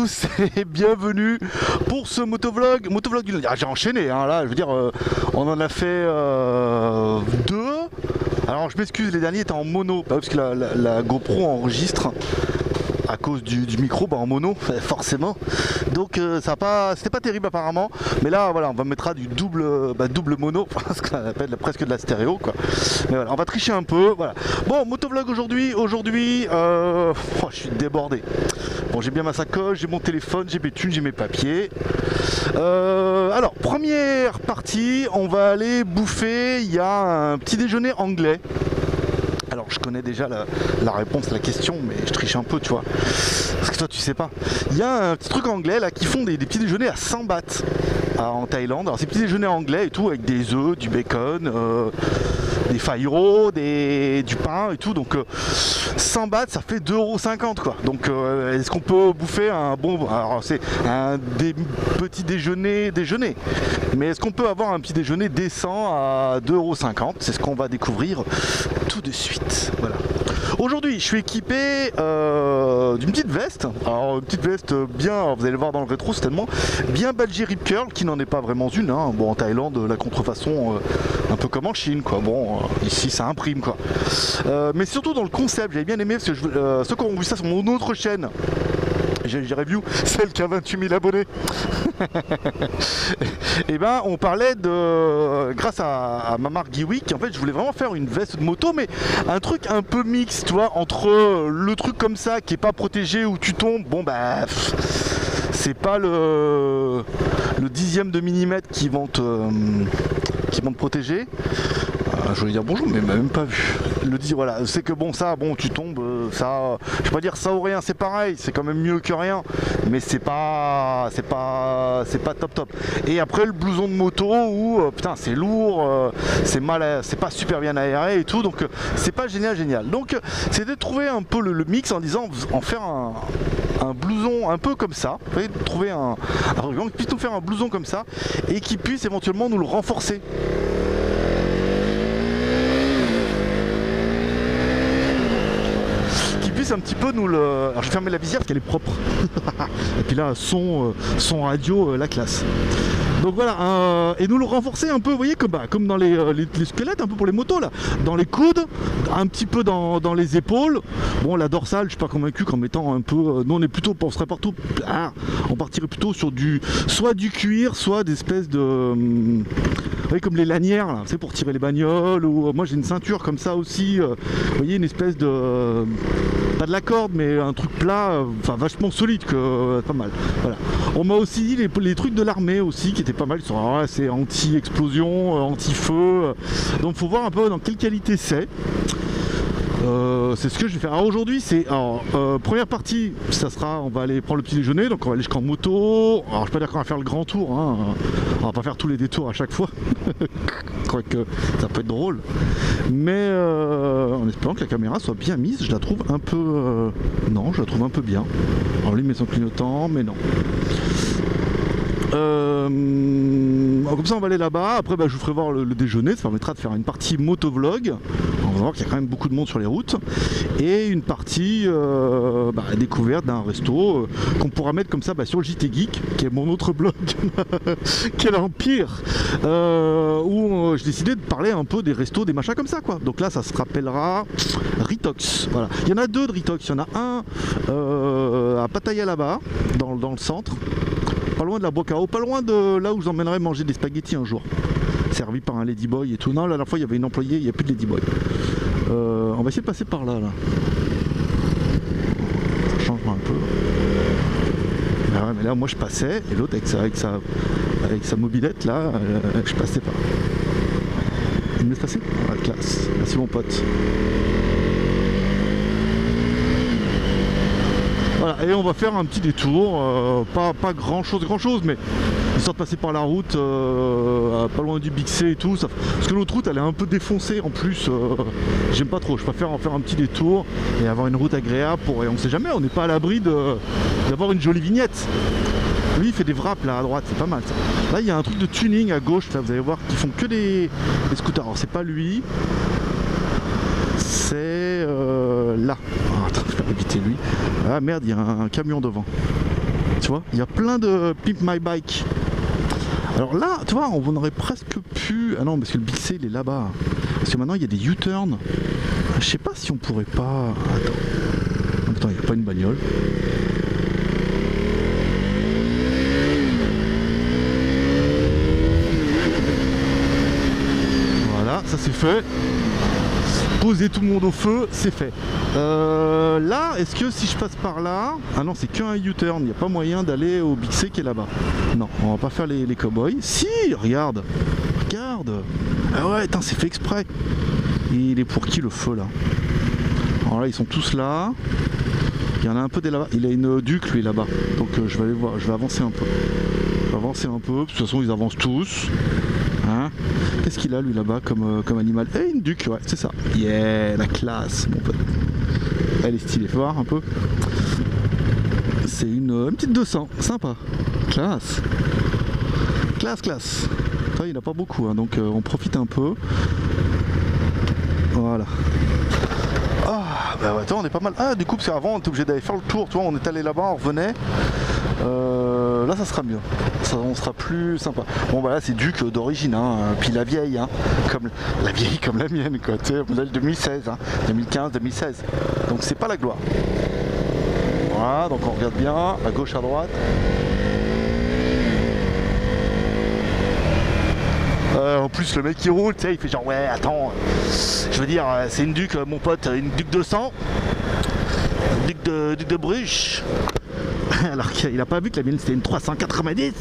tous et bienvenue pour ce motovlog du lundi. Ah, j'ai enchaîné, hein, là, je veux dire, on en a fait deux. Alors je m'excuse, les derniers étaient en mono, parce que la GoPro enregistre à cause du micro en mono, forcément. Donc ça c'était pas terrible apparemment. Mais là voilà, on va mettre du double mono, ce qu'on appelle presque de la stéréo quoi. Mais voilà, on va tricher un peu. Voilà. Bon, motovlog aujourd'hui, je suis débordé. Bon, j'ai bien ma sacoche, j'ai mon téléphone, j'ai mes thunes, j'ai mes papiers. Alors, première partie, on va aller bouffer. Il y a un petit déjeuner anglais. Alors je connais déjà la réponse à la question, mais je triche un peu, tu vois. Parce que toi tu sais pas. Il y a un petit truc anglais là qui font des petits déjeuners à 100 bahts en Thaïlande. Alors ces petits déjeuners anglais et tout, avec des œufs, du bacon, des faïros, du pain et tout. Donc 100 bahts ça fait 2,50 € quoi. Donc est-ce qu'on peut bouffer un bon... Alors c'est un petit déjeuner. Mais est-ce qu'on peut avoir un petit déjeuner décent à 2,50 €? C'est ce qu'on va découvrir tout de suite. Voilà. Aujourd'hui, je suis équipé d'une petite veste. Alors, une petite veste bien, vous allez le voir dans le rétro certainement, bien badgée Rip Curl, qui n'en est pas vraiment une. Hein. Bon, en Thaïlande, la contrefaçon, un peu comme en Chine, quoi. Bon, ici, ça imprime, quoi. Mais surtout dans le concept, j'avais bien aimé, parce que ceux qui ont vu ça sur mon autre chaîne, j'ai review, celle qui a 28 000 abonnés. Et ben on parlait de, grâce à ma marque Geewick, en fait je voulais vraiment faire une veste de moto, mais un truc un peu mix, tu vois, entre le truc comme ça qui est pas protégé où tu tombes, bon bah c'est pas le dixième de millimètre qui vont te protéger. Je voulais dire bonjour, mais même pas vu. Le dire, voilà, c'est que bon, ça, bon, tu tombes, ça, je vais pas dire ça ou rien, c'est pareil, c'est quand même mieux que rien, mais c'est pas top. Et après le blouson de moto où putain, c'est lourd, c'est pas super bien aéré et tout, donc c'est pas génial. Donc c'était de trouver un peu le mix en disant, en faire un blouson un peu comme ça, vous voyez, trouver un qui puisse nous faire un blouson comme ça et qui puisse éventuellement nous le renforcer. Un petit peu nous le... Alors je vais fermer la visière parce qu'elle est propre. Et puis là, son radio, la classe. Donc voilà, et nous le renforcer un peu, vous voyez, comme dans les squelettes, un peu pour les motos là, dans les coudes, un petit peu dans les épaules. Bon, la dorsale, je suis pas convaincu qu'en mettant un peu, nous on est plutôt, on serait partout, on partirait plutôt sur soit du cuir, soit des espèces de, vous voyez, comme les lanières là, c'est pour tirer les bagnoles, ou moi j'ai une ceinture comme ça aussi, vous voyez, une espèce de, pas de la corde, mais un truc plat, enfin vachement solide, pas mal. Voilà. On m'a aussi dit les trucs de l'armée aussi qui étaient pas mal, c'est anti-explosion, anti-feu, donc faut voir un peu dans quelle qualité c'est. C'est ce que je vais faire. Alors aujourd'hui, première partie, ça sera, on va aller prendre le petit déjeuner, donc on va aller jusqu'en moto. Alors je vais pas dire qu'on va faire le grand tour, hein. On va pas faire tous les détours à chaque fois, quoique ça peut être drôle, mais en espérant que la caméra soit bien mise. Je la trouve un peu, non, je la trouve un peu bien. Alors lui met son clignotant, mais non. Comme ça on va aller là-bas, après je vous ferai voir le déjeuner, ça permettra de faire une partie motovlog, on va voir qu'il y a quand même beaucoup de monde sur les routes, et une partie découverte d'un resto qu'on pourra mettre comme ça sur le JT Geek, qui est mon autre blog, quel empire, où j'ai décidé de parler un peu des restos, des machins comme ça quoi. Donc là ça se rappellera Ritox, voilà. Il y en a deux de Ritox, il y en a un à Pattaya là-bas, dans le centre, pas loin de la Bocao, pas loin de là où j'emmènerai manger des spaghettis un jour, servi par un ladyboy et tout. Non, la dernière fois il y avait une employée, il n'y a plus de ladyboy. On va essayer de passer par là. Ça change un peu. Ah ouais, mais là moi je passais et l'autre avec sa mobilette là, je passais pas. Il me laisse passer? Ah, classe. Merci mon pote. Voilà, et on va faire un petit détour, pas grand chose, mais histoire de passer par la route, pas loin du Big C et tout, ça, parce que l'autre route elle est un peu défoncée en plus, j'aime pas trop, je préfère en faire un petit détour et avoir une route agréable et on sait jamais, on n'est pas à l'abri d'avoir une jolie vignette. Lui il fait des wraps là à droite, c'est pas mal ça. Là il y a un truc de tuning à gauche, là vous allez voir, qui font que des scooters, alors c'est pas lui, c'est là. Oh, attends, je vais éviter lui. Ah merde, il y a un camion devant. Tu vois, il y a plein de Pimp My Bike. Alors là, tu vois, on aurait presque pu... Ah non, parce que le Big C, il est là-bas. Parce que maintenant, il y a des U-turns. Je sais pas si on pourrait pas... Attends, il n'y a pas une bagnole. Voilà, ça c'est fait. Poser tout le monde au feu, c'est fait. Là, est-ce que si je passe par là... Ah non, c'est qu'un U-turn, il n'y a pas moyen d'aller au Big C qui est là-bas. Non, on va pas faire les cow-boys. Si, regarde. Regarde. Ah ouais, attends, c'est fait exprès. Il est pour qui le feu là? Alors là, ils sont tous là. Il y en a un peu des là-bas. Il a une Duc lui là-bas. Donc je vais aller voir, je vais avancer un peu. Je vais avancer un peu, de toute façon ils avancent tous. Hein? Qu'est-ce qu'il a lui là-bas comme animal? Eh, une Duc, ouais, c'est ça. Yeah, la classe, mon pote. Elle est stylée, faut voir un peu. C'est une petite 200, sympa. Classe. Classe, classe. Enfin, il n'y en a pas beaucoup, hein, donc on profite un peu. Voilà. Ah, bah ouais, attends, on est pas mal. Ah, du coup, parce qu'avant, on était obligé d'aller faire le tour, tu vois, on est allé là-bas, on revenait. Là, ça sera mieux. Ça, on sera plus sympa. Bon, bah là, c'est Duc d'origine, hein. Puis la vieille, hein. Comme la vieille comme la mienne, quoi. Tu sais, modèle 2016, hein. 2015, 2016. Donc, c'est pas la gloire. Voilà, donc on regarde bien, à gauche, à droite. En plus le mec qui roule, tu sais, il fait genre ouais attends, je veux dire c'est une Duc mon pote, une Duc 200, Duc de Bruges. Alors qu'il a pas vu que la mienne c'était une 390,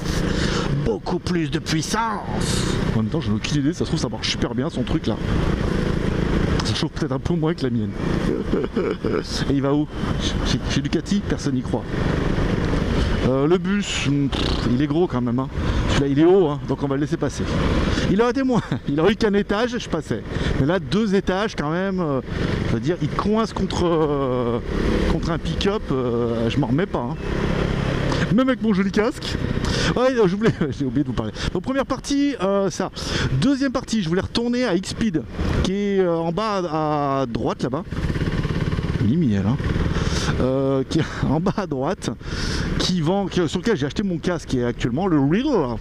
beaucoup plus de puissance. En même temps j'en ai aucune idée, ça se trouve ça marche super bien son truc là. Ça chauffe peut-être un peu moins que la mienne. Et il va où? Chez Ducati, personne n'y croit. Le bus, il est gros quand même, hein. Celui-là il est haut, hein, donc on va le laisser passer. Il aurait été moins, il aurait eu qu'un étage, je passais. Mais là 2 étages quand même, je veux dire, il coince contre un pick-up, je m'en remets pas. Hein. Même avec mon joli casque. Ouais, j'ai oublié de vous parler. Donc première partie, ça. Deuxième partie, je voulais retourner à X-Speed, qui est en bas à droite là-bas. Miel, hein. Qui est en bas à droite, sur lequel j'ai acheté mon casque, qui est actuellement le Real,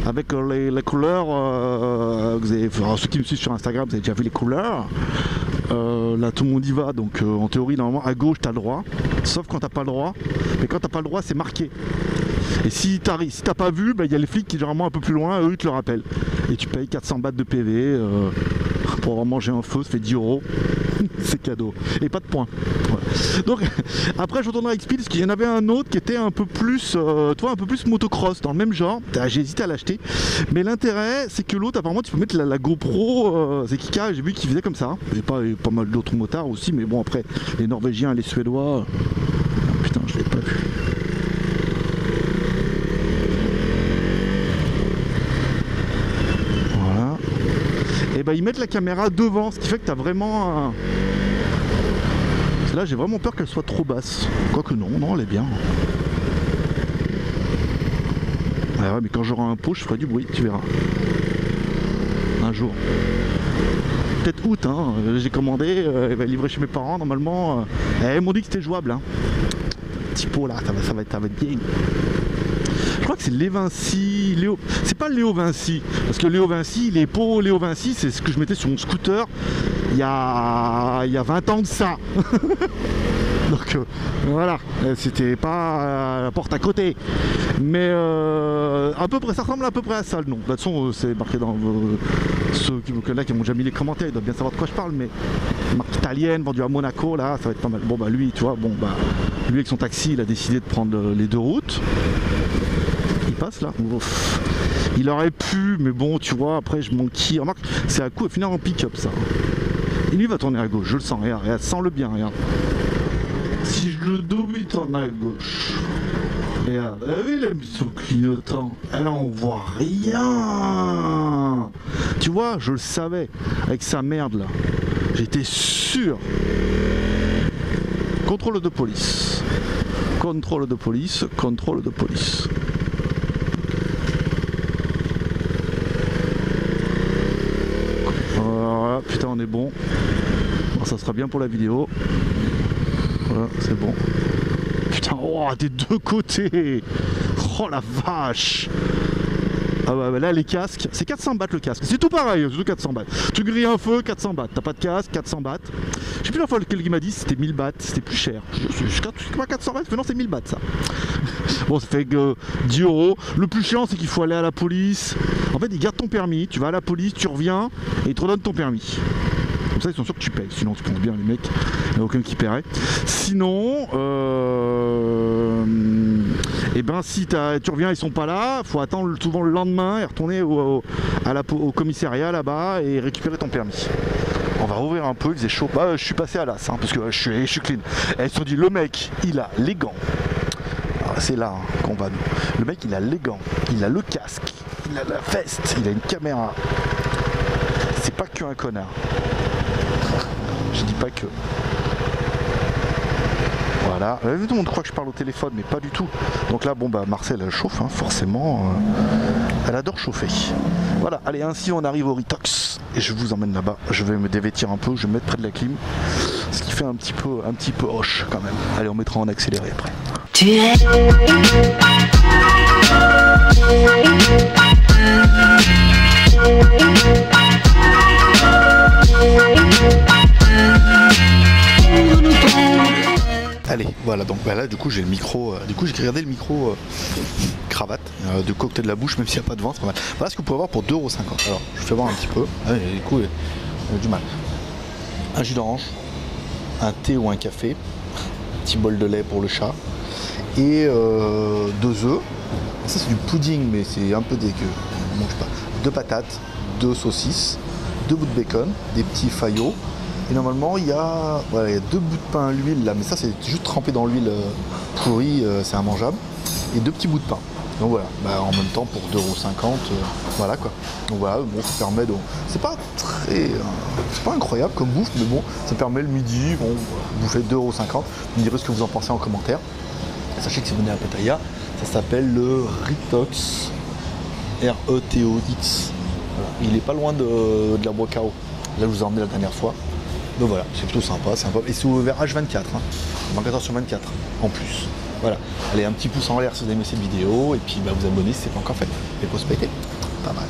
avec les couleurs. Ceux qui me suivent sur Instagram, vous avez déjà vu les couleurs. Là, tout le monde y va, donc en théorie, normalement, à gauche, tu as le droit, sauf quand t'as pas le droit. Mais quand t'as pas le droit, c'est marqué. Et si t'as pas vu, il y a les flics qui généralement un peu plus loin, eux ils te le rappellent. Et tu payes 400 bahts de PV pour avoir mangé un feu, ça fait 10 €. C'est cadeau. Et pas de points. Voilà. Donc après je retournerai à X-Speed parce qu'il y en avait un autre qui était un peu plus un peu plus motocross dans le même genre. J'ai hésité à l'acheter. Mais l'intérêt c'est que l'autre apparemment tu peux mettre la GoPro, c'est Kika, j'ai vu qu'il faisait comme ça. Et pas mal d'autres motards aussi, mais bon après les Norvégiens, les Suédois. Putain, je l'ai pas vu. Voilà. Et ils mettent la caméra devant, ce qui fait que tu as vraiment un... Là j'ai vraiment peur qu'elle soit trop basse. Quoique non, elle est bien. Ah ouais, mais quand j'aurai un pot, je ferai du bruit, tu verras. Un jour. Peut-être août, hein. J'ai commandé, elle va livrer chez mes parents normalement. Ils m'ont dit que c'était jouable. Hein. Petit pot là, ça va être bien. Je crois que c'est Léo Vinci, c'est pas Léo Vinci, parce que Léo Vinci, les pots Léo Vinci, c'est ce que je mettais sur mon scooter il y a 20 ans de ça. Donc voilà, c'était pas la porte à côté. Mais à peu près, ça ressemble à peu près à ça le nom. De toute façon, c'est marqué dans ceux qui m'ont déjà mis les commentaires, ils doivent bien savoir de quoi je parle, mais marque italienne, vendue à Monaco, là, ça va être pas mal. Bon lui, tu vois, lui avec son taxi, il a décidé de prendre les 2 routes. Il passe là. Ouf. Il aurait pu, mais bon, tu vois, après je m'enquille. Remarque, c'est à coup à finir en pick-up ça. Et lui va tourner à gauche, je le sens, regarde, sens-le bien, regarde. Si je le double, il tourne à gauche. Regarde, il a mis son clignotant. Et là, on voit rien. Tu vois, je le savais, avec sa merde là. J'étais sûr. Contrôle de police. Contrôle de police, contrôle de police. Voilà, putain, on est bon. Ça sera bien pour la vidéo. Voilà, c'est bon. Putain, putain, oh, des deux côtés. Oh la vache. Ah bah là les casques, c'est 400 bahts le casque, c'est tout pareil, c'est tout 400 bahts. Tu grilles un feu, 400 bahts, t'as pas de casque, 400 bahts. Je sais plus la fois lequel qui m'a dit c'était 1000 bahts, c'était plus cher. Je pas 400 bahts, mais non c'est 1000 bahts ça. Bon ça fait 10 €. Le plus chiant c'est qu'il faut aller à la police. En fait ils gardent ton permis, tu vas à la police, tu reviens et ils te redonnent ton permis. Comme ça ils sont sûrs que tu payes, sinon tu penses bien les mecs, il n'y a aucun qui paierait. Sinon, et ben si tu reviens ils sont pas là, faut attendre souvent le lendemain et retourner au commissariat là-bas et récupérer ton permis. On va rouvrir un peu, il faisait chaud. Bah, je suis passé à l'as, hein, parce que je suis clean. Et ils se sont dit, le mec, il a les gants. C'est là hein, qu'on va nous. Le mec, il a les gants, il a le casque, il a la veste, il a une caméra. C'est pas qu'un connard. Je dis pas que. Voilà, tout le monde croit que je parle au téléphone, mais pas du tout. Donc là, bon bah Marcel elle chauffe, hein, forcément. Elle adore chauffer. Voilà, allez, ainsi on arrive au Ritox. Et je vous emmène là-bas. Je vais me dévêtir un peu, je vais me mettre près de la clim. Ce qui fait un petit peu hoche quand même. Allez, on mettra en accéléré après. Allez, voilà, donc bah là du coup j'ai le micro, j'ai regardé le micro cravate de cocktail de la bouche, même s'il n'y a pas de vent, c'est pas mal. Voilà ce que vous pouvez avoir pour 2,50 €. Alors, je fais voir un petit peu. Ah, du coup, il a du mal. Un jus d'orange, un thé ou un café, un petit bol de lait pour le chat, et 2 œufs. Ça c'est du pudding, mais c'est un peu dégueu. On mange pas. 2 patates, 2 saucisses, 2 bouts de bacon, des petits faillots. Et normalement il y a 2 bouts de pain à l'huile là, mais ça c'est juste trempé dans l'huile pourrie, c'est immangeable. Et 2 petits bouts de pain. Donc voilà, bah, en même temps pour 2,50 €, voilà quoi. Donc voilà, bon ça permet de. C'est pas très. C'est pas incroyable comme bouffe, mais bon, ça permet le midi, bon, bouffer 2,50 €. Vous me direz ce que vous en pensez en commentaire. Et sachez que si vous venez à Pattaya, ça s'appelle le Ritox. R-E-T-O-X. Voilà. Il est pas loin de la Bois-Cao. Là je vous ai emmené la dernière fois. Donc voilà, c'est plutôt sympa, et c'est ouvert H24, hein. 24h/24 en plus. Voilà, allez un petit pouce en l'air si vous avez aimé cette vidéo, et puis bah, vous abonnez si ce n'est pas encore fait. Et pouce pété, pas mal.